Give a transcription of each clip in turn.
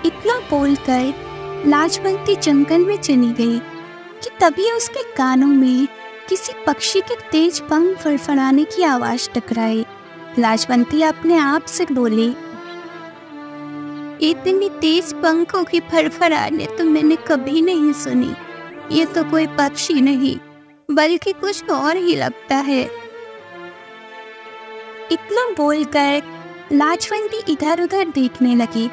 इतना बोलकर लाजवंती जंगल में चली गई कि तभी उसके कानों में किसी पक्षी के तेज पंख फड़फड़ाने की आवाज टकराई। लाजवंती अपने आप से बोली, इतनी तेज पंखों की फड़फड़ाने तो मैंने कभी नहीं सुनी। ये तो कोई पक्षी नहीं बल्कि कुछ और ही लगता है। इतना बोलकर लाजवंती इधर उधर देखने लगी।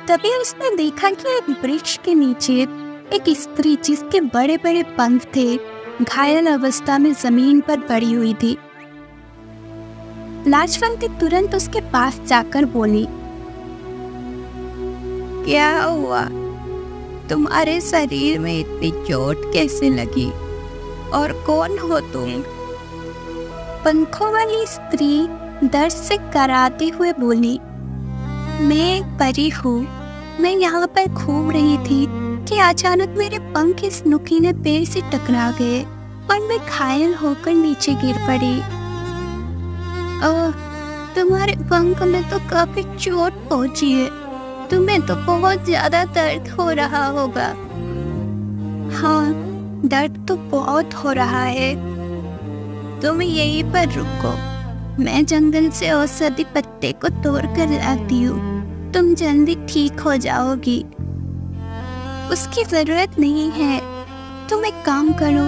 तभी उसने देखा कि एक वृक्ष के नीचे एक स्त्री जिसके बड़े बड़े पंख थे घायल अवस्था में जमीन पर पड़ी हुई थी। लाजवंती तुरंत उसके पास जाकर बोली, क्या हुआ? तुम्हारे शरीर में इतनी चोट कैसे लगी और कौन हो तुम? पंखों वाली स्त्री दर्द से कराते हुए बोली, मैं एक परी हूँ। मैं यहाँ पर घूम रही थी कि अचानक मेरे पंख इस नुकीले पेड़ से टकरा गए और मैं घायल होकर नीचे गिर पड़ी। तुम्हारे पंख में तो काफी चोट पहुंची है। तुम्हें तो बहुत ज्यादा दर्द हो रहा होगा। हाँ, दर्द तो बहुत हो रहा है। तुम यहीं पर रुको, मैं जंगल से औषधि पत्ते को तोड़ कर लाती हूँ। तुम जल्दी ठीक हो जाओगी। उसकी जरूरत नहीं है। तुम एक काम करो,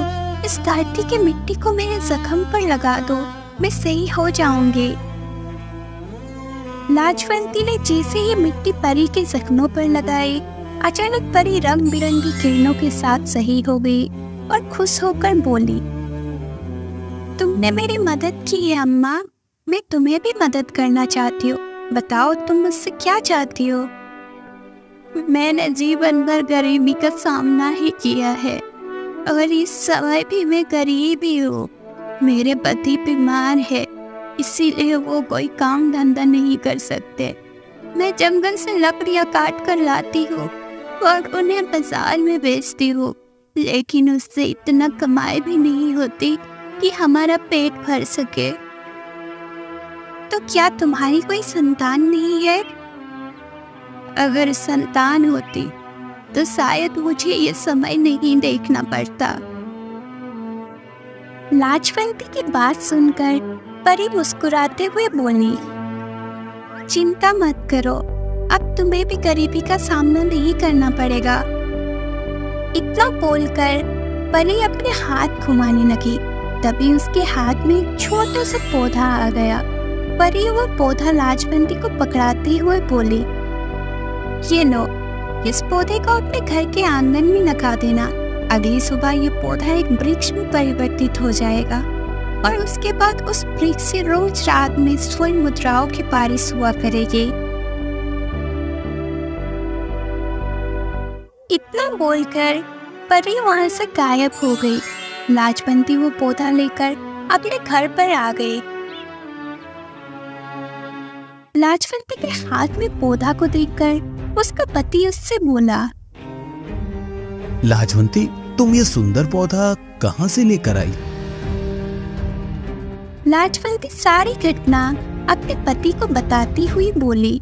इस धरती की मिट्टी को मेरे जख्म पर लगा दो, मैं सही हो जाऊंगी। लाजवंती ने जैसे ही मिट्टी परी के जख्मों पर लगाई, अचानक परी रंग बिरंगी किरणों के साथ सही हो गई और खुश होकर बोली, तुमने मेरी मदद की है अम्मा। मैं तुम्हें भी मदद करना चाहती हूँ। बताओ तुम मुझसे क्या चाहती हो? मैंने जीवन भर गरीबी का सामना ही किया है और इस समय भी मैं गरीब ही हूँ। मेरे पति बीमार है, इसीलिए वो कोई काम धंधा नहीं कर सकते। मैं जंगल से लकड़ियाँ काट कर लाती हूँ और उन्हें बाजार में बेचती हूँ, लेकिन उससे इतना कमाई भी नहीं होती कि हमारा पेट भर सके। तो क्या तुम्हारी कोई संतान नहीं है? अगर संतान होती तो शायद मुझे ये समय नहीं देखना पड़ता। लाजवंती की बात सुनकर परी मुस्कुराते हुए बोली, चिंता मत करो, अब तुम्हें भी गरीबी का सामना नहीं करना पड़ेगा। इतना बोलकर परी अपने हाथ घुमाने लगी। तभी उसके हाथ में एक छोटा सा पौधा आ गया। परी वो पौधा लाजवंती को पकड़ाते हुए बोली, ये लो, इस पौधे को अपने घर के आंगन में लगा देना। अगली सुबह ये पौधा एक वृक्ष में परिवर्तित हो जाएगा और उसके बाद उस वृक्ष से रोज रात में स्वर्ण मुद्राओं की बारिश हुआ करेगी। इतना बोलकर परी वहां से गायब हो गई। लाजवंती वो पौधा लेकर अपने घर पर आ गई। लाजवंती के हाथ में पौधा को देखकर उसका पति उससे बोला, लाजवंती, तुम ये सुंदर पौधा कहाँ से लेकर आई? लाजवंती सारी घटना अपने पति को बताती हुई बोली,